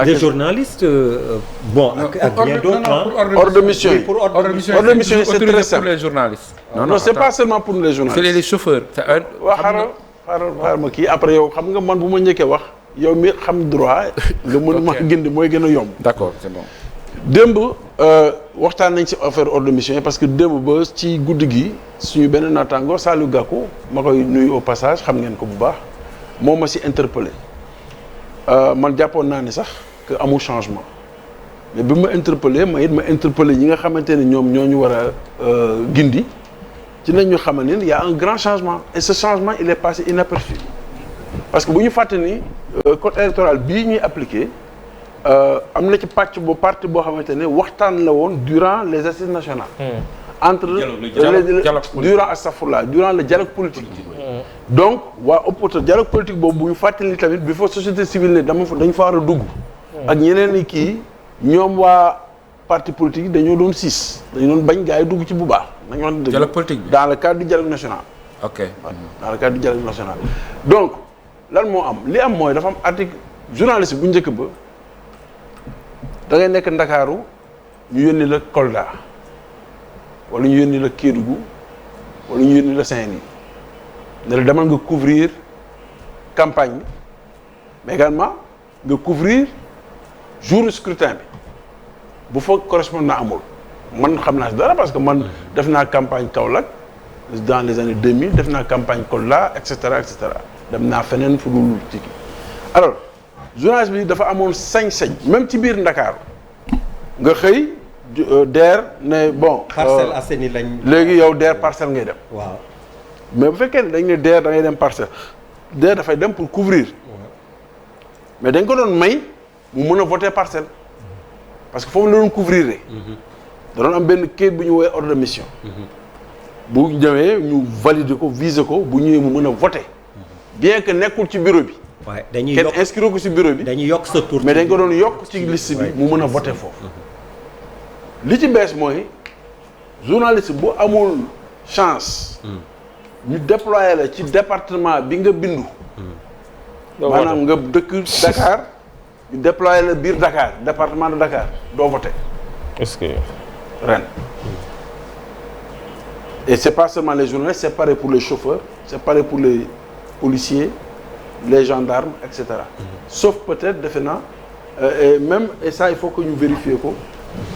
les journalistes bon ak bien d'autres hors de mission yi hors de mission yi c'est très simple pour les journalistes. non c'est pas seulement pour les journalistes. c'est les chauffeurs. waaw xaaral ma kii après yow xam nga man bu ma njëkkee wax yow mi xam droit nga mën ma gindi mooy gën a yomb. d'accord c'est bon. démb waxtaan nañ ci affaire hors de mission yi parce que démb ba ci guddi gi suñu benn naataango Saliou Gakou ma koy nuyu au passage xam ngeen ko bu baax moo ma ci interpellé man jàppoon naa ni sax que amul changement mais bi ma interpellé ma interpellé ñi nga xamante ne ñoom ñoo ñu war a gindi ci nañ ñu xamal ne y a un grand changement et ce changement il est passé inaperçu parce que bu ñu fàtte ni code électoral bii ñuy appliqué am na ci parti boo xamante ne waxtaan la woon durant les assises nationales. entre durant astafurlah durant le dialogue politique. donc waa opposition dialogue politique boobu bu ñu fàttali tamit bi fa société civile ne dañ fa war a dugg. ak ñeneen i kii ñoom waa parti politique dañoo doon dañu doon bañ gars yi dugg ci bu baax. nañu wax dëgg dialogue politique bi dans le cadre du dialogue national. ok dans le cadre du dialogue national. donc lan moo am li am mooy dafa am article journaliste bu njëkk ba. da ngay nekk Ndakaaru ñu yónni la Kolda wala ñu yónni la Kédougou wala ñu yónni la Saint-Louis ne la demal nga couvrir campagne bi mais également nga couvrir jour scrutin bi bu fa correspondant amul man xam naa si dara parce que man def naa campagne Kaolack dans les années 2000 def naa campagne Kolda et cetera dem naa feneen fu dul ci kii alors journaliste bi dafa amoon sañ-sañ même ci biir Ndakaaru nga xëy DER ne bon. Parcelles Assainies lañ. léegi yow DER parcelle ngay dem. waaw mais bu fekkee ne dañ ne DER da ngay dem parcelle DER dafay dem pour couvrir. mais dañ ko doon may mu mën a voter parcelle. parce que foofu la doon couvrir. da doon am benn kayit bu ñu woowee ordre de mission. bu ñëwee ñu valider ko viser ko bu ñëwee mu mën a voter. bien que nekkul ci bureau bi. waaye dañuy yokk kenn inscrire ko ci bureau bi. dañuy yokk sa tour mais dañ ko doon yokk ci liste bi mu mën a voter foofu. li ci bees mooy journaliste bu amul chance. ñu déployer la ci département bi nga bindu. maanaam nga dëkk Dakar ñu déployer la biir Dakar département de Dakar doo voter. est-ce que. ren. et c'est pas seulement les journalistes c'est pareil pour les chauffeurs c'est pareil pour les policiers. les gendarmes et cetera. sauf peut-être defe naa et ça il faut que ñu vérifier ko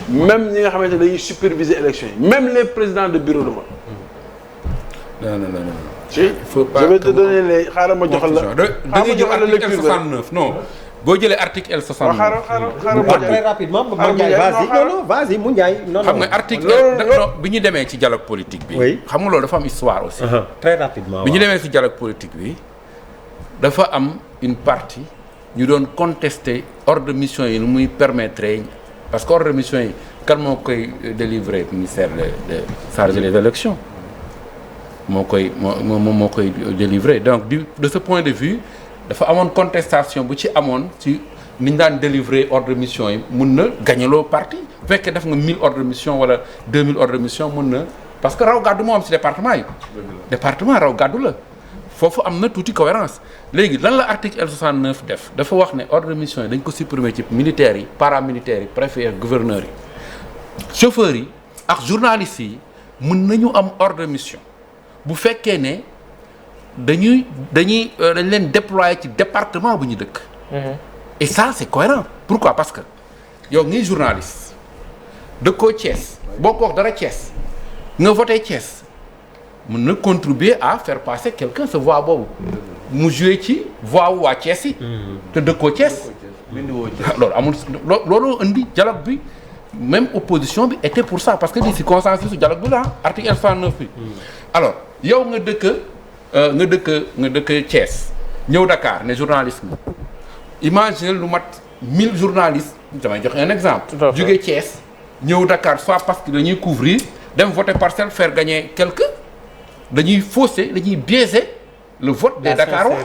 même ñi nga xamante ne dañuy superviser élection yi même les présidents de bureau de vote. non. si je vais te donner les xaaral ma joxal la. da ngay jël article L69 non boo jëlee article L69. waaw xaaral très rapidement Moundiaye vas-y Moundiaye non xam nga article bi ñu demee ci dialogue politique bi. oui xam nga loolu dafa am histoire aussi. très rapidement bi ñu demee ci dialogue politique bi. dafa am une partie ñu doon contester ordre de mission yi nu muy permettre parce que ordre de mission yi kan moo koy délivrer ministère de chargé des élections moo koy délivrer donc de ce point de vue dafa amoon contestation bu ci amoon ci ni ñu daan délivrer ordre de mission yi mun na gagneloo parti bu fekkee def nga 1000 ordre de mission wala 2000 ordre de mission mun na parce que raw gàddu moo am ci département yi département raw gàddu la foofu am na tuuti cohérence léegi lan la article L69 def dafa wax ne ordre de mission yi dañ ko supprimer ci militaires yi paramilitaires yi préfets yi gouverneurs yi chauffeurs yi ak journalistes yi mën nañu am ordre de mission bu fekkee ne dañ leen déployer ci département bu ñu dëkk. et ça c'est cohérent pourquoi parce que yow ngay journaliste dëkkoo Thiès boo ko wax dara Thiès nga voté Thiès. mën na contribuer à faire passer quelqu'un sa voix boobu mu jouer ci voix wu waa Thiès yi te dëkkoo Thiès loolu amul loolu indi dialogue bi même opposition bi était pour ça parce que di si consensus su dialogue bi la article L109 bi alors yow nga dëkk Thiès ñëw Dakar ne journaliste nga imagine lu mat 1000 journalistes damay joxe un exemple jógee Thiès ñëw Dakar soit parce que dañuy couvrir dem voter parcelle faire gagner quelqu'un dañuy fausser dañuy biaiser le vote des Dakarois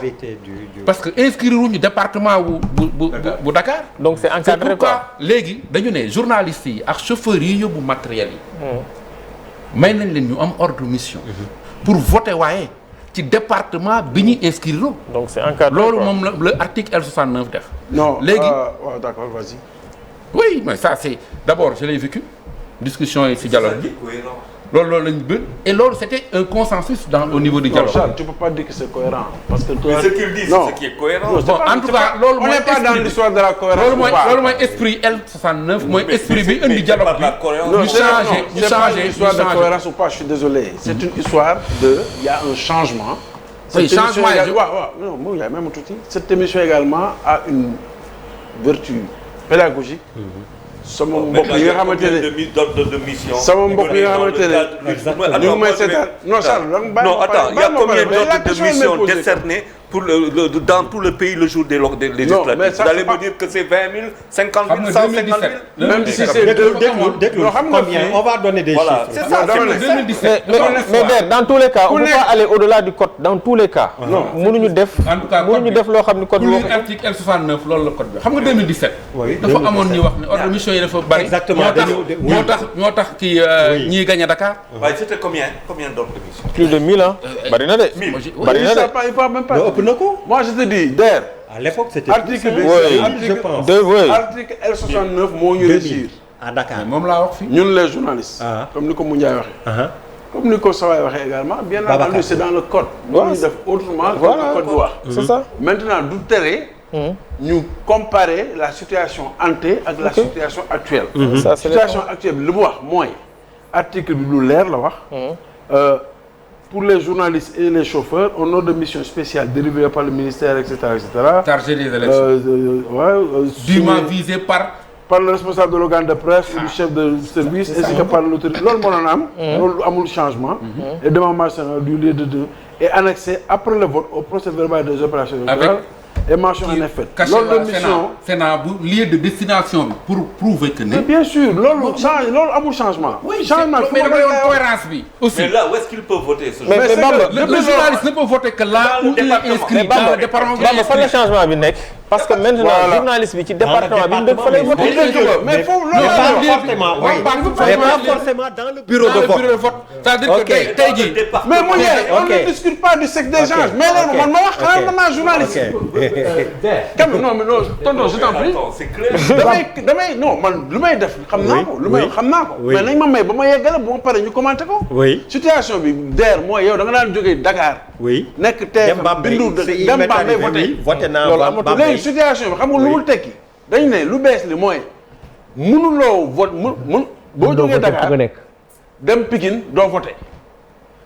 parce que inscrire wuñu département bu Dakar. donc c'est encadré c'est pourquoi léegi dañu ne journalistes yi ak chauffeurs yi yóbbu matériel yi. may nañ leen ñu am ordre de mission. pour voter waaye ci département bi ñu inscrire. donc c'est encadré loolu moom la article L69 def. non léegi waaw d'accord vas-y. oui mais ça c'est d'abord je l'ai vécu discussion yi ci dialogue bi. loolu lañu bëgg et loolu c'était un consensus au niveau du dialogue. Non, Charles, tu peux pas dire que c'est cohérent parce que mais ce qu'il dit c'est ce qui est cohérent. Non, bon en tout cas loolu mooy on n'est pas dans l'histoire de la cohérence. loolu mooy esprit L69 mooy esprit bi indi dialogue bi. Non, ñu c'est pas une histoire de cohérence ou pas, je suis désolé. C'est une histoire il y a un changement. Oui, changement non, moi, il y a même tout. Cette émission également a une vertu pédagogique. sama mbokk yi nga xamante ne sama mbokk yi nga xamante ne ñu ngi may seetaan non Charles non attends il y a combien d'ordres de mission décernés pour dans tout le pays le jour des législatives. Vous allez me dire que c'est 20 000 50 000 150 000 même si c'est déglu combien on va donner des chiffres. C'est ça, c'est 2017 mais dans tous les cas on peut pas aller au-delà du code dans tous les cas. non mënuñu def en tout cas mënuñu def loo xam ni code pour lire article L69 loolu la code bi xam nga 2017. dafa amoon ñuy wax ne ordre de mission yi dafa bari. exactement moo tax kii ñiy gagné Dakar. waaye c'était combien d'ordres de mission? plus de 1000 ans. bari na de. bari na de. il parle même pas. ëpp na ko. Moi je te dis DER. À l'époque c'était article je pense. article L69 moo ñu régir. à Dakar moom laa wax fii. ñun les journalistes. comme ni ko Moundiaye waxee. comme ni ko Sawaay waxee également. bien entendu c'est dans le code. moo ñu def autrement que le code bi wax. c'est ça. maintenant du tere. ñu comparer la situation ante ak la situation actuelle. ça c'est situation actuelle bi li mu wax mooy article bi lu leer la wax. Pour les journalistes et les chauffeurs, un ordre de mission spéciale dérivé par le ministère, etc., chargé des élections. Dûment visé par le responsable de l'organe de presse ou du chef de service, ainsi que par l'autorité. Loolu moo doon am. loolu amul changement. Et démembrement du lieu de deux est annexé après le vote au procès-verbal des opérations électorales. Et mention en effet. L'ordre de mission Sénat bu lieu de destination bi pour prouver que ne. Bien sûr loolu amul changement. Oui changement mais dama yoon cohérence bi. aussi mais là où est-ce qu'il peut voter ce mais Bamba le journaliste ne peut voter que là où il est inscrit dans le département. Bamba fan la changement bi nekk. parce que maintenant journaliste bi ci département bi mu dëkk fa lay voter. mais foofu loolu mais pas forcément dans le bureau de vote. c'est-à-dire que tey jii. mais mu on ne discute pas du sexe des gens. mais loolu man ma wax xanaa man maa journaliste. non mais non tonton je t'en prie. c'est clair. damay non man lu may def xam naa ko. lu may xam naa ko. mais nañ ma may ba ma yeggale bu ma paree ñu commenté ko. oui situation bi DER mooy yow da nga daan jógee Dakar. oui nekk TFM bindu dem Bambey voté naa loolu léegi situation bi xam nga lu mu tekki. dañ ne lu bees li mooy mënuloo vote boo jógee Dakar dem Pikine doo voté.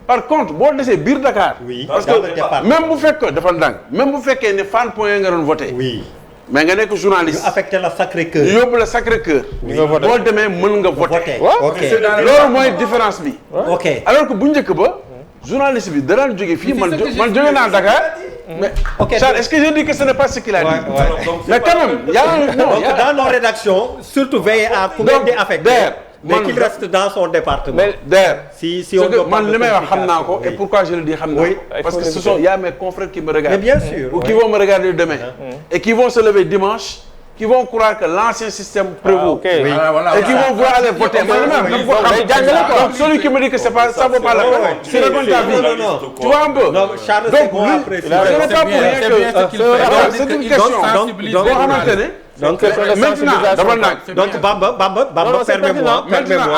par contre boo desee biir Dakar. parce que même bu fekkee dafa ndànk même bu fekkee ne Fann Point nga doon voté. oui mais nga nekk journaliste. ñu affecté la Sacré-Cœur. ñu yóbbu la Sacré-Cœur. boo demee mën nga voté. ok loolu mooy différence bi. ok alors que bu njëkk ba journaliste bi daan jóge fii man jóge naa Dakar. mais Charles est-ce que j'ai dit que ce n'est pas ce qu'il a dit. mais quand même y a donc dans nos rédactions surtout veiller à ku ngeen di affecté. mais qu'il reste dans son département. si on man li may wax xam naa ko et pourquoi je le dis xam naa ko. parce que ce sont y a mes confrères qui me regardent. mais bien sûr ou qui vont me regarder demain. et qui vont se lever dimanche. qui vont croire que l'ancien système prévaut. et qui vont vouloir aller voter. donc celui qui me dit que c'est pas ça vaut pas la peine. c'est le bon avis. tu vois un peu. donc c'est une question boo xamante ne. donc donc Bamba permets-moi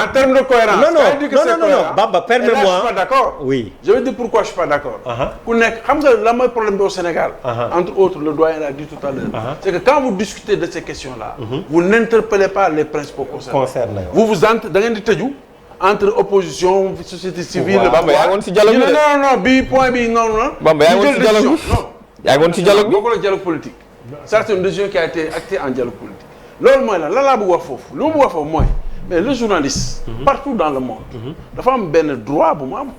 en termes de cohérence. non Bamba permets-moi. je suis pas d'accord. oui je vais dire pourquoi je suis pas d'accord. ku nekk xam nga la mooy problème bi au Sénégal. entre autres le doyen l'a dit tout à l'heure. c'est que quand vous discutez de ces questions-là. vous n'interpellez pas les principaux concernés. vous entrez da ngeen di tëju. entre opposition société civile. Bamba yaa ngi woon si dialogue bi non bii point bii non. Bamba yaa ngi woon si dialogue bi yaa ngi woon si dialogue bi bokkul ak dialogue politique. ça c'est une décision qui a été actée en dialogue politique. loolu mooy la laa bëgg wax foofu lu mu bëgg wax foofu mooy mais le journaliste. partout dans le monde. dafa am benn droit bu mu am.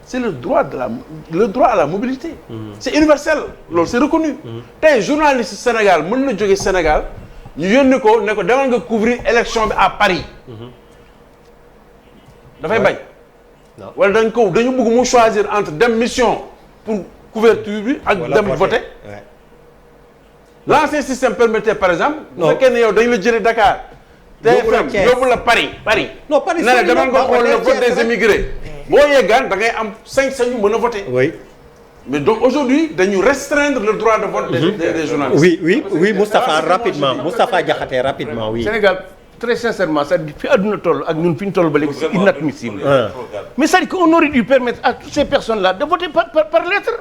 c'est le droit à la mobilité. c'est universel loolu c'est reconnu. tey journaliste Sénégal mën na jóge Sénégal ñu yónni ko ne ko demal nga couvrir élection bi à Paris. dafay bañ. wala dañu bëgg mu choisir entre dem mission pour couverture bi ak dem voter. l'ancien système permettait par exemple. bu fekkee ne yow dañu la jëlee Dakar. TFM yóbbu la Paris. non Paris ne la demal nga xool le vote des émigrés. boo yeggaan da ngay am sañ-sañu mën a voter. oui mais donc aujourd'hui dañu restreindre le droit de vote des journalistes. oui Moustapha rapidement Moustapha Diakhaté rapidement oui. Sénégal très sincèrement ça fi àdduna toll ak ñun fi ñu toll ba léegi c'est inadmissible. mais c'est-à-dire qu'on aurait dû permettre à toutes ces personnes là de voter par lettre.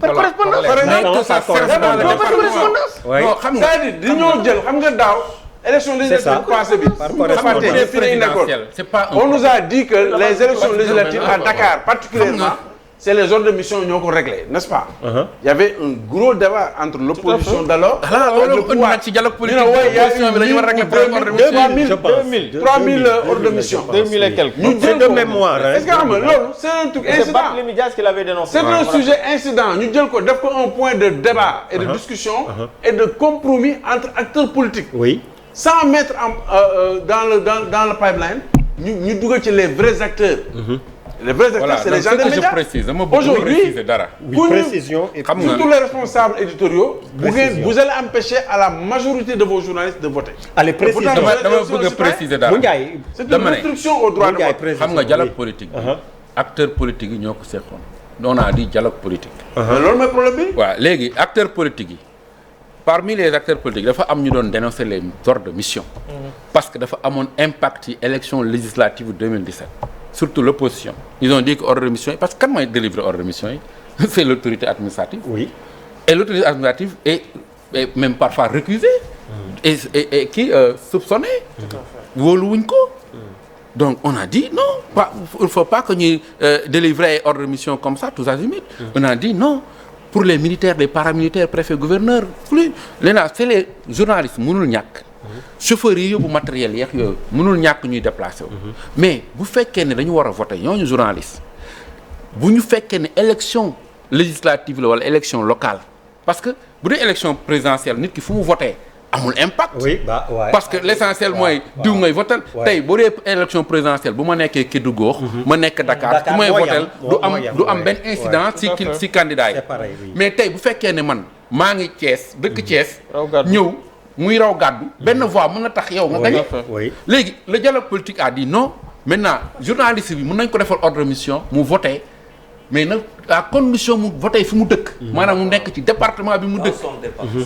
par correspondance. non ça correspondance. non xam nga dañoo jël xam nga daaw. élection législative passée bi. par correspondance. c'est pas on nous a dit que les élections législatives à Dakar particulièrement c'est les ordres de mission ñoo ko réglé n'est-ce pas. Il y avait un gros débat entre l'opposition d'alors. loolu indi nag ci dialogue politique opposition bi dañu war a régler problème ordre de mission. 3000 ordres de mission. 2000 et quelques. ñu jël de mémoire est-ce que xam nga loolu c'est un truc c'est incident. Barthélémy Dias qui l'avait dénoncé. C'est un sujet incident ñu jël ko def ko un point de débat et de discussion et de compromis entre acteurs politiques. oui. sans mettre dans le pipeline ñu dugal ci les vrais acteurs. Les vrais acteurs c'est les gens des médias. Aujourd'hui précision et surtout les responsables éditoriaux. vous allez empêcher à la majorité de vos journalistes de voter. allez préciser dama bëgg a préciser dara. c'est une restriction au droit de vote. xam nga dialogue politique bi. acteurs politiques yi ñoo ko seqoon. on a dit dialogue politique. mais loolu mooy problème bi. waaw léegi acteurs politiques yi. parmi les acteurs politiques dafa am ñu doon dénoncer les ordres de mission. parce que dafa amoon impact ci élection législative 2017. surtout l'opposition ils ont dit que ordre de mission yi parce que kan mooy délivrer ordre de mission yi c'est l'autorité administrative. oui. et l'autorité administrative est même parfois récusée. et qui soupçonnée. wóoluwuñ ko. donc on a dit non il faut pas que ñuy délivrer ay ordre de mission comme ça tous azimuts. on a dit non. pour les militaires les paramilitaires préfets gouverneurs plus léegi c'est les journalistes mënul ñàkk. chauffeurs yi yóbbu matériel yeex yooyu mënul ñàkk ñuy déplacer wu. mais bu fekkee ne dañu war a voter ñooñu journalistes bu ñu fekkee ne élection législative la wala élection locale parce que bu dee élection présidentielle nit ki fu mu voter amul impact. oui ouais. parce que l'essentiel mooy diw ngay voter tey boo dee élection présidentielle bu ma nekkee Kédougou ma nekk Dakar ku may voter du am benn incidence ci candidat yi mais tey bu fekkee ne man maa ngi Thiès dëkk Thiès ñëw muy raw gàddu benn voix mën na tax yow nga gagné léegi le dialogue politique a dit non maintenant journaliste bi mën nañ ko defal ordre de mission mu voter mais nag à condition mu voter fi mu dëkk maanaam mu nekk ci département bi mu dëkk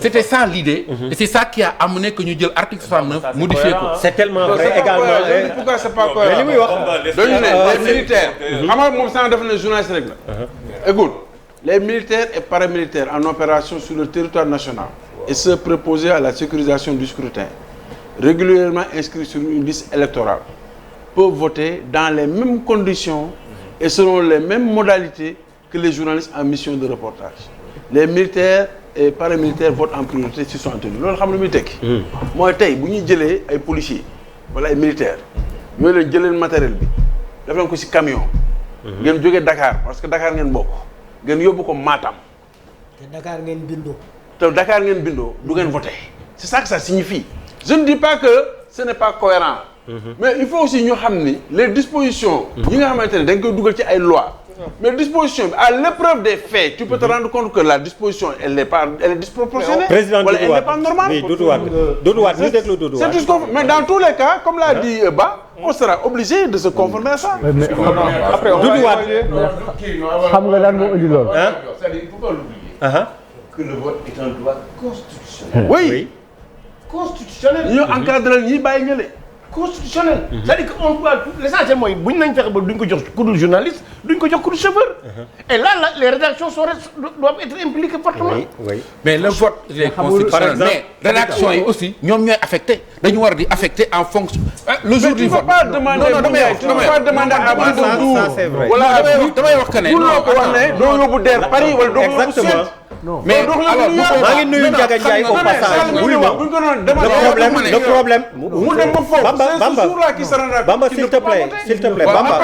c'était ça l'idée et c'est ça qui a amené que ñu jël article 69 modifié ko c'est tellement vrai également pourquoi c'est pas cohérent li muy wax dañu ne les militaires xam nga moom sax def na journaliste rek la écoute les militaires et paramilitaires en opération sur le territoire national et ceux préposés à la sécurisation du scrutin régulièrement inscrits sur une liste électorale peuvent voter dans les mêmes conditions et selon les mêmes modalités que les journalistes en mission de reportage. Les militaires et paramilitaires votent en priorité s'ils sont en tenue. loolu xam lu muy tekki. mooy tey bu ñuy jëlee ay policiers wala ay militaires ñoo leen jëlee matériel bi def leen ko ci camion. ngeen jógee Dakar parce que Dakar ngeen bokk ngeen yóbbu ko Matam. te Dakar ngeen bindoo. te Dakar ngeen bindoo du ngeen voter. c'est ça que ça signifie. je ne dis pas que ce n'est pas cohérent. mais il faut aussi ñu xam ni les dispositions. yi nga xamante ne dañ koy dugal ci ay lois. mais disposition bi à l'épreuve des faits tu peux te rendre compte que la disposition elle est disproportionnée. président wala elle n'est pas normale. oui Doudou Wade ñu déglu Doudou Wade. c'est tout ce qu'on mais dans tous les cas comme l'a dit Ba on sera obligé de se conformer à ça. après Doudou Wade. xam nga lan moo indi loolu. c'est-à-dire il faut pas l'oublier. que le vote est un droit constitutionnel. oui constitutionnel. ñu encadré ñi bàyyi ñële. constitutionnel. c'est-à-dire que on doit l'essentiel mooy buñ nañ fexe ba duñ ko jox ku dul journaliste duñ ko jox ku dul chauffeur. et là les rédactions doivent être impliquées fortement. oui mais le vote il est constitutionnel mais rédaction yi aussi ñoom ñooy affecté dañu war di affecté en fonction. le jour du vote tu ne peux pas demander à Mamadou wala damay wax que ne. non ko wax ne doo yóbbu DER Paris wala doo yóbbu Suède. mais alors maa ngi nuyu Ndiaga Ndiaye au passage. le problème. mu dem ba foofu c'est ce jour-là qui sera. Bamba s'il te plaît Bamba.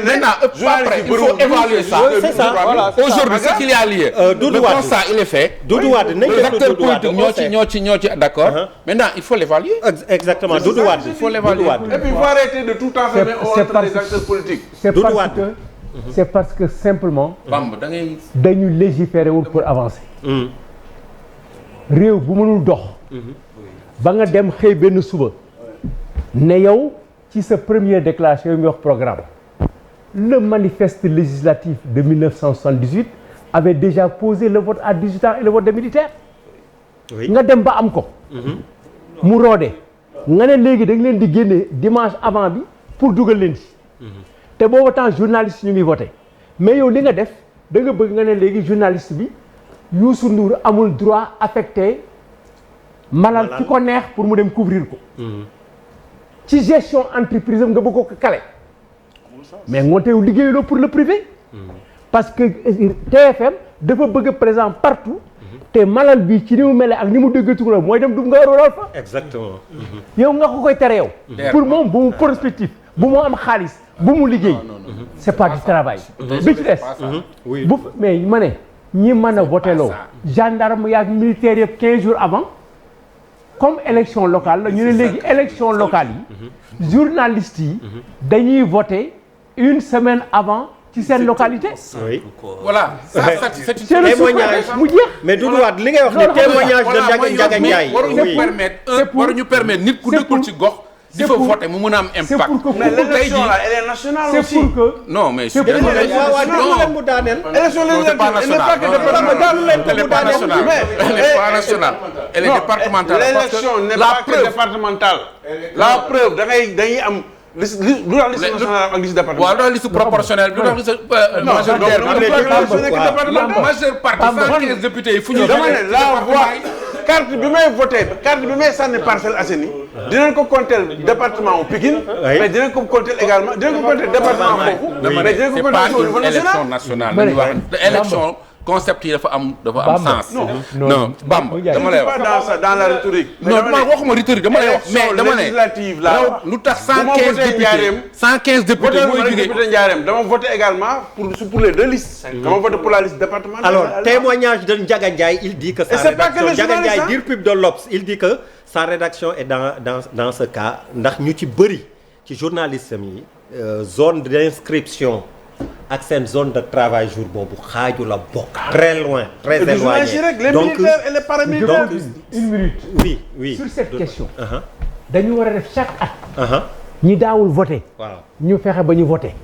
Maintenant après il faut évaluer ça. c'est ça voilà aujourd'hui ce qu'il y a lieu. Doudou Wade le constat il est fait. Doudou Wade nañ les acteurs politiques ñoo ci d'accord. maintenant il faut l'évaluer. exactement Doudou Wade il faut l'évaluer. et puis il faut arrêter de tout enfermer entre les acteurs politiques. c'est parce que simplement. Bamba da ngay. dañu légiférer wul pour avancer. réew bu mënul dox. ba nga dem xëy benn suba. ne yow ci sa première déclaration yi muy wax programme. le manifeste législatif de 1978 avait déjà posé le vote à 18 ans et le vote des militaires. oui nga dem ba am ko. mu roode. nga ne léegi da nga leen di génne dimanche avant bi pour dugal leen ci. te boobu temps journaliste ñu ngi voté mais yow li nga def da nga bëgg nga ne léegi journaliste bi Youssou Ndour amul droit affecté malal ki ko neex pour mu dem couvrir ko. ci gestion entreprise am nga bëgg ko kale. mais ngoonte yow liggéeyuloo pour le privé. parce que TFM dafa bëgg a présent partout. te malal bi ci ni mu mel ak ni mu déggatu la mooy dem du nga waral fa. exactement. yow nga ko koy tere yow. pour moom bu mu prospectif bu mu am xaalis bu mu liggéey. c'est pas du travail. bi ci des. oui bu mais ma ne ñi mën a voté loo gendarme yaak militaire yëpp 15 jours avant comme élection locale la ñu ne léegi élection locale yi journalistes yi dañuy voté une semaine avant ci seen localité. oui voilà ça c'est une témoignage mu jeex. mais Doudou Wade li ngay wax ni témoignage de Ndiaga Ndiaye. waruñu permettre nit ku dëkkul ci gox di fa voter mu mën a am c'est impact. pour que mais l'élection là elle est nationale c'est aussi. pour que. non mais C'est pour waaw waaw déglu leen mu daaneel. élection législative elle n'est pas que départementale. elle n'est pas nationale elle n'est pas nationale elle est départementale parce l'élection que n'est la pas que preuve départementale. la preuve dañuy am liste lu tax liste nationale ak liste départementale. waaw loolu liste proportionnelle bi liste majoritaire majeure partie 115 députés yi fu ñu dama ne la voix carte bi may voté carte bi may sànni Parcelles Assainies dinañ ko compter département au Pikine mais dinañ ko compter également dinañ ko compter département foofu mais dinañ ko c'est compter pas au niveau une élection national. nationale dañuy wax élection concept yi dafa am sens non Bamba dama lay wax pas dans la rhétorique. non dama waxuma rhétorique dama lay wax mais dama ne législative la lu tax 115 députés mooy jógee député Ndiarème dama voté également pour les deux listes. dama voté pour la liste départementale. Alors, témoignage de Ndiaga Ndiaye, il dit que sa c'est pas que rédaction, les Ndiaga Ndiaye journalistes, dire pub de l'Obs, il dit que sa rédaction est dans ce cas ndax ñu ci bëri ci journaliste yi zone d'inscription ak seen zone de travail jour boobu xaaju la bokk. très loin très éloigné les militaires et les paramilitaires. une minute. oui sur cette question. dañu war a def chaque at. ñi daawul voté. waaw ñu fexe ba ñu voté.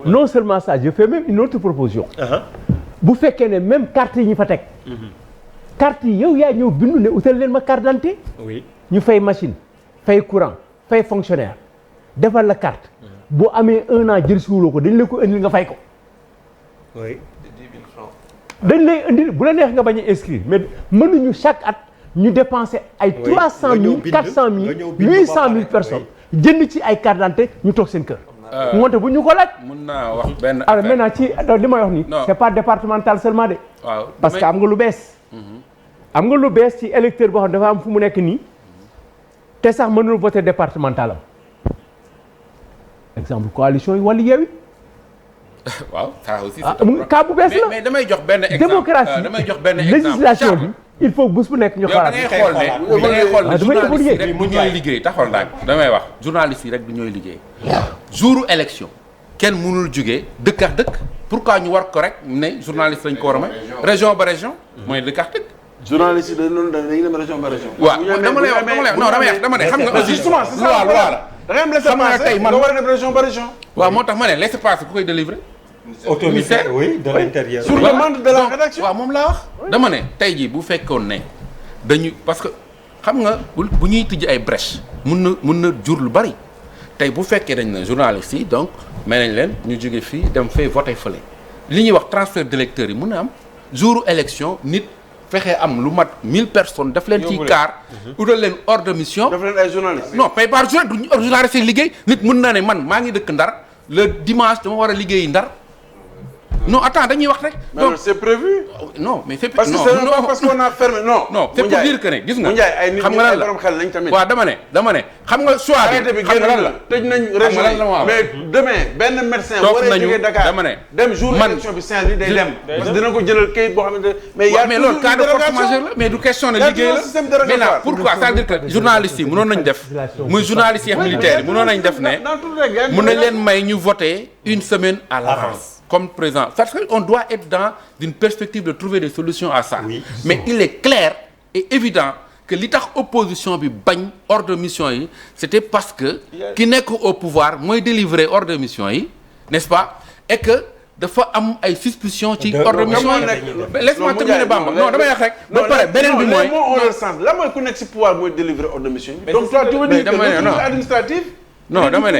non seulement ça je fais même une autre proposition. bu fekkee ne même carte yi ñu fa teg. carte yi yow yaa ñëw bindu ne utal leen ma carte d'identité. oui ñu fay machine fay courant fay fonctionnaire defal la carte. boo amee 1 an jël suuloo ko dañ la ko indil nga fay ko. oui. dañ lay indil bu la neex nga bañ a inscrire mais mënuñu chaque at ñu dépenser ay 300 000 400 000 800 000 personnes jënd ci ay carte d'identité ñu toog seen kër. moonte bu ñu ko laaj. mun naa wax benn alors maintenant ci li may wax nii. Non. c'est pas départemental seulement de. waaw parce que am nga lu bees. am nga lu bees ci électeur boo xam dafa am fu mu nekk nii te sax mënul voter départemental am exemple coalition yi wala Yewwi. waaw ça aussi cas bu bees la mais damay jox benn exemple démocratie damay jox benn exemple législation bi il faut bés bu nekk ñu yow da xalaat. ngay xool ne da ngay xool ne journaliste yi rek liggéey. du ñooy liggéey taxawal daal damay wax journaliste yi rek du ñooy liggéey jouru élection kenn mënul jógee dëkk ak dëkk pourquoi ñu war ko rek ne journaliste lañ ko war a may région ba région mooy dëkk ak dëkk journaliste yi dañuy dem région par région. waaw dama lay wax non dama ne xam nga aussi justement c'est ça loi la da ngay am laissez-passer tey man nga war a dem région par région. waaw moo tax ma ne laissez-passer ku koy délivrer autorité oui de l'intérieur. sur demande de la rédaction. waaw moom laa wax dama ne tey jii bu fekkoon ne dañu parce que xam nga bu ñuy tijji ay brèche mun na jur lu bari tey bu fekkee dañ na journalistes yi donc may nañ leen ñu jóge fii dem fay voter fële li ñuy wax transfert d'électeurs yi mun na am jouru élection nit fexe am lu mat 1000 personnes daf leen ci car utal leen ordre de mission daf leen ay journalistes. non pay par journée du journaliste yi liggéey nit mun na ne man maa ngi dëkk Ndar le dimanche dama war a liggéeyi Ndar non attends dañuy wax rek. donc c'est prévu. non mais c'est parce que c'est pas parce qu'on a fermé non. non c'est pour dire que ne gis nga. ay nit xam ñi nga ay lan la borom xel lañ tamit. waaw dama ne xam nga choix bi arrêté bi xam nga lan la. tëj nañ région yi mais demain benn médecin. toog waree nañu jógee Dakar dama ne dem jour élection bi Saint-Louis day dem. parce que dina ko jëlal kayit boo xamante ne. mais y a mais loolu cas de force majeure la mais du question ne liggéey la maintenant pourquoi ça veut dire que journalistes yi mënoon nañ def muy journalistes yi militaires yi mënoon nañ def ne mën nañ leen may ñu voter une semaine à l'avance comme président parce que on doit être dans une perspective de trouver des solutions à ça oui, mais il est clair et évident que li tax opposition bi bañ ordre de mission yi c'était parce que ki nekk au pouvoir mooy délivrer ordre de mission yi n'est-ce pas et que dafa am ay suspicion ci ordre de mission yi. laisse-moi terminer Bamba non damay wax rek. ba pare beneen bi mooy la mooy ku nekk ci pouvoir mooy délivrer ordre de mission yi. donc toi tu veux dire que l'autorité administrative. non dama ne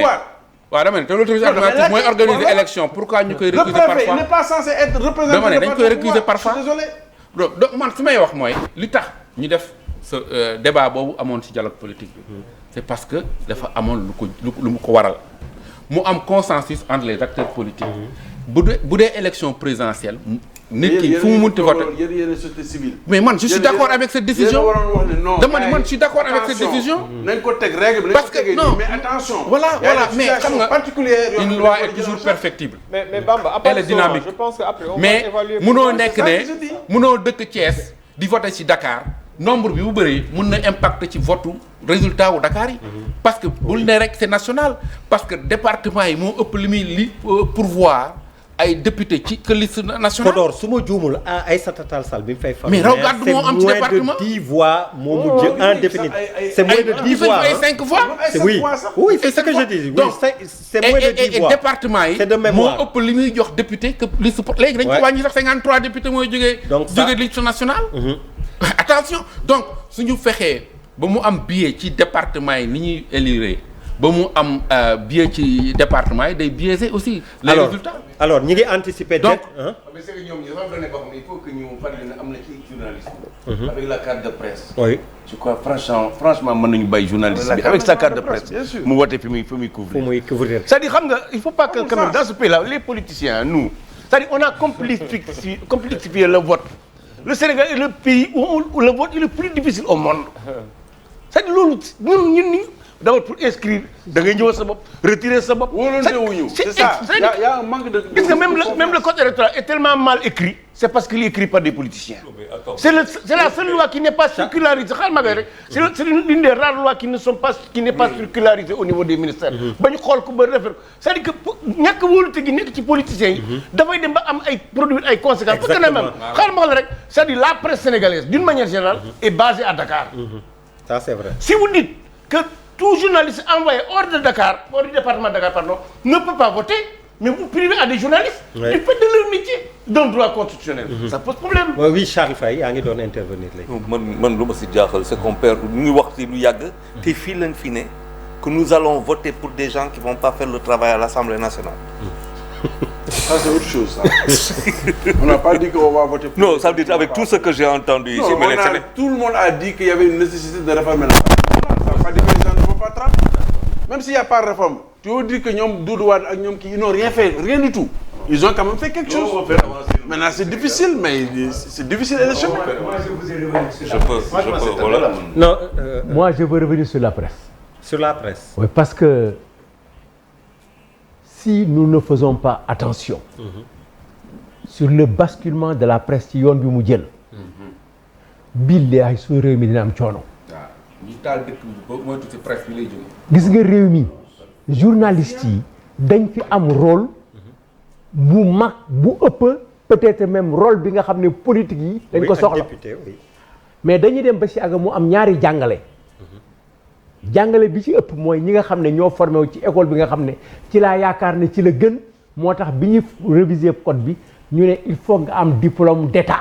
waaw dama ne te l'autorité administrative mooy organiser élection pourquoi ñu koy récuser parfois. le préfet il n'est pas censé être représenté. dama ne dañ koy récuser parfois. désolé. donc man fi may wax mooy li tax ñu def ce débat boobu amoon ci dialogue politique bi. c'est parce que dafa amoon lu mu ko waral mu am consensus entre les acteurs politiques. bu dee élection présidentielle. nit ki fu mu munti voter yéen société civile. mais man je suis d'accord avec cette décision. dama ne man je suis d'accord avec cette décision. nañ ko teg règle parce que non mais attention. voilà mais xam nga une loi est toujours perfectible. mais Bamba elle est dynamique. je pense que après on va mais évaluer. munoo nekk ne munoo dëkk Thiès di voter ci Dakar nombre bi bu bëree mun na impacter ci votu résultat wu Dakar yi. parce que bul ne rek c'est national parce que département yi moo ëpp li pourvoir. ay député ci que liste nationale. Podor su ma juumul Aïssata Tall Sall bi mu fay fal. mais raw gàddu moo am ci département c'est moins de 10 voix moo mujj en définitive. c'est moins de 10 voix ay 5 voix. oui c'est ce que je dis. donc c'est moins de 10 voix. département yi moo ëpp li muy jox député que liste léegi dañ ko wàññi sax 53 députés mooy jógee. donc jógee liste nationale. attention donc suñu fexee ba mu am biais ci département yi ni ñuy élire ba mu am biais ci département yi day biaiser aussi. les résultats. alors ñi ngi anticiper. donc mais c'est que ñoom dafa am donné boo xam ne il faut que ñu fàttali ne am na ci journaliste. avec la carte de presse. oui je crois franchement mën nañu bàyyi journaliste bi avec sa carte de presse. mu woote fi muy couvrir. c'est-à-dire xam nga il faut pas que quand même dans ce pays-là les politiciens nous. c'est-à-dire on a complexifié le vote. le Sénégal est le pays où le vote est le plus difficile au monde. c'est-à-dire loolu ñun d'abord pour inscrire da ngay ñëw sa bopp retirer sa bopp. c'est ça y a un manque de. gis nga même le code électoral est tellement mal écrit. c'est parce qu'il est écrit par des politiciens. c'est la seule loi qui n'est pas circularisée xaaral ma rek. c'est l'une des rares lois qui n'est pas circularisée au niveau des ministères. ba ñu xool ko ba refaire c'est-à-dire que ñàkk wóolute gi nekk ci politiciens yi. dafay dem ba am ay produire ay conséquences. parce que ne même xaaral ma rek c'est-à-dire la presse sénégalaise d'une manière générale est basée à Dakar. ça c'est vrai. si vous dites que tout journaliste envoyé hors de Dakar, hors du département de Dakar, pardon, ne peut pas voter, mais vous privez à des journalistes du fait de leur métier d'un droit constitutionnel. Ça pose problème. oui Charles Faye yaa ngi doon intervenir léegi. man lu ma si jaaxal c'est qu'on perd ñu ngi wax ci lu yàgg. te fii lañ fi ne que nous allons voter pour des gens qui vont pas faire le travail à l'Assemblée nationale. Ça c'est autre chose ça. On n'a pas dit qu'on va voter pour. Non, ça veut dire avec tout ce que j'ai entendu ici. Non, tout le monde a dit qu'il y avait une nécessité de réformer l'Assemblée. Ça veut pas dire que les gens ne vont pas travailler. Même s'il n'y a pas de réforme, tu veux dire que ñoom Doudou Wade ak ñoom kii ils n'ont rien fait, rien du tout. Ils ont quand même fait quelque chose. Maintenant c'est difficile, mais c'est difficile à l'échelle. Voilà. Non, moi je veux revenir sur la presse. Sur la presse. Oui, parce que si nous ne faisons pas attention sur le basculement de la presse ci yoon bi mu jël. billahi suñu réew mi dina am coono. ñu taal dëkk bi mooy tuuti presse bi lay jógee. gis nga réew mi journalistes yi dañ fi am rôle bu mag bu ëpp peut-être même rôle bi nga xam ne politique yi dañ ko soxla mais dañuy dem ba si àgg mu am ñaari jàngale. jàngale bi ci ëpp mooy ñi nga xam ne ñoo formé wu ci école bi nga xam ne ci laa yaakaar ne ci la gën moo tax bi ñu réviser code bi ñu ne il faut nga am diplôme d'état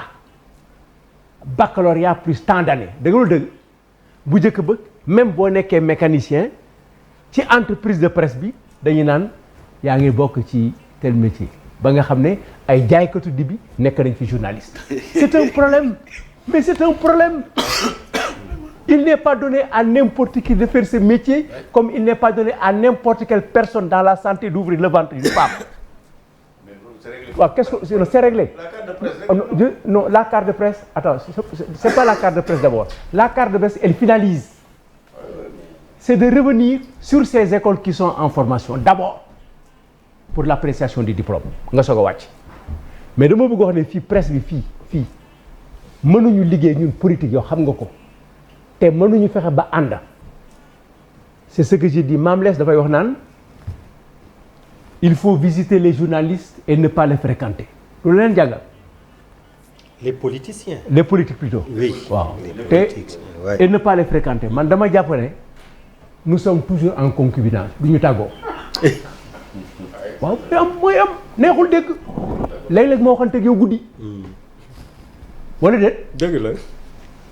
baccalauréat plus tant d'années dëgg lu dëgg bu njëkk ba même boo nekkee mécanicien ci entreprise de presse bi dañu naan yaa ngi bokk ci tel métier ba nga xam ne ay jaaykatu di bi nekk nañ fi journaliste. c'est un problème mais c'est un problème. Il n'est pas donné à n'importe qui de faire ce métier comme il n'est pas donné à n'importe quelle personne dans la santé d'ouvrir le ventre du pape. waaw qu'est-ce que c'est réglé. La carte de presse. Non, la carte de presse. Attends, c'est pas la carte de presse d'abord. La carte de presse, elle finalise. C'est de revenir sur ces écoles qui sont en formation d'abord pour l'appréciation du diplôme. nga soog a wàcc. mais dama bëgg wax ne fii presse bi fii mënuñu liggéey ñun politique yoo xam nga ko. te mënuñu fexe ba ànd c'est ce que j'ai dit Mame Less dafay wax naan il faut visiter les journalistes et ne pas les fréquenter loolu leen jàngal. les politiciens. les politiques plutôt. oui waaw te et ne pas les fréquenter man dama jàpp ne nous sommes toujours en concubinage du ñu tàggoo. waaw mooy am neexul dégg léeg-léeg moo waxante ak yow guddi wala déet dëgg la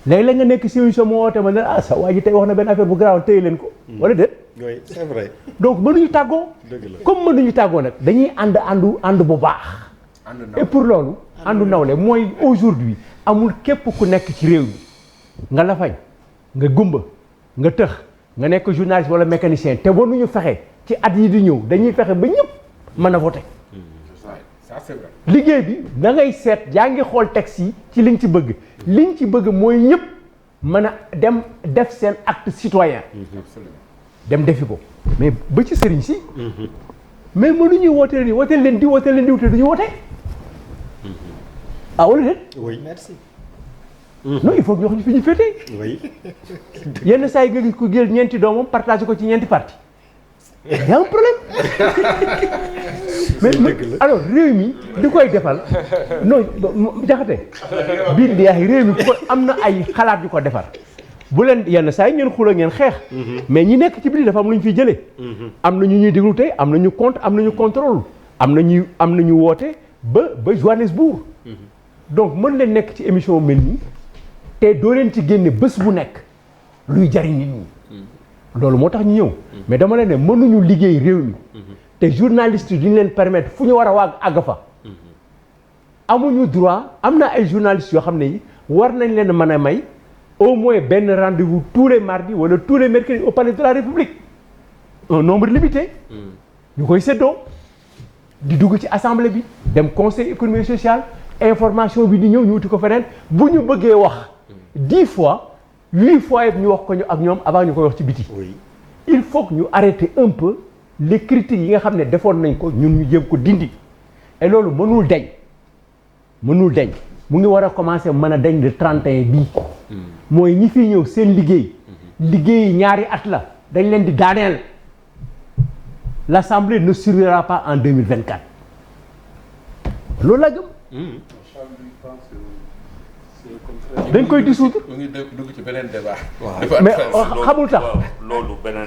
léeg-léeg nga nekk si émission moo woote ma ne sa waa ji tey wax na benn affaire bu garaaw téye leen ko wala déet oui c'est vrai donc mënuñu tàggoo dëgg la comme mënuñu tàggoo nag dañuy ànd bu baax et pour loolu àndu nawle mooy aujourd'hui amul képp ku nekk ci réew mi nga la fañ nga gumba nga tëx nga nekk journaliste wala mécanicien te wanuñu fexe ci at yi di ñëw dañuy fexe ba ñëpp mën a voter ça c'est vrai. liggéey bi da ngay seet yaa ngi xool texte yi ci liñ ci bëgg mooy ñëpp mën a dem def seen acte citoyen dem defi ko mais ba ci sëriñ si mais mënuñuy wooteel leen di te duñu wootee ah wala déet oui merci non il faut que ñu wax fi ñu féetee oui yenn saa yi nga gis ku jël ñeenti doomam partagé ko ci ñeenti parti y a un problème mais alors réew mi di koy defal non jaxate bii di réew mi ku ko am na ay xalaat yu ko defar bu leen yenn saa yi ngeen xula ngeen xeex mais ñi nekk ci biir dafa am lu ñu fiy jëlee am na ñu ñuy déglu tey am na ñu compte am na ñu contrôle am na ñu woote ba Johannesburg donc mën leen nekk ci émission mel nii te doo leen ci génne bés bu nekk luy jariñ nit ñi loolu moo tax ñu ñëw mais dama leen ne mënuñu liggéey réew mi te journaliste yi duñu leen permettre fu ñu war a waag àgg fa amuñu droit am na ay journalistes yoo xam ne yi war nañ leen mën a may au moins benn rendez-vous tous les mardis wala tous les mercredis au palais de la République un nombre limité ñu koy séddoo di dugg ci assemblée bi dem conseil économique et social information bi di ñëw ñu wuti ko feneen bu ñu bëggee wax 10 fois 8 fois yëpp ñu wax ko ñu ak ñoom avant ñu koy wax ci biti il faut que ñu arrêter un peu les critiques yi nga xam ne defoon nañ ko ñun ñu jéem ko dindi et loolu mënul deñ mu ngi war a commencer mën a deñ le 31 bii mooy ñi fi ñëw seen liggéey ñaari at la dañ leen di daaneel l'Assemblée ne survivra pas en 2024 loolu la gëm dañ koy dissoudre mu ngi dugg ci beneen débat. mais xamul tax loolu beneen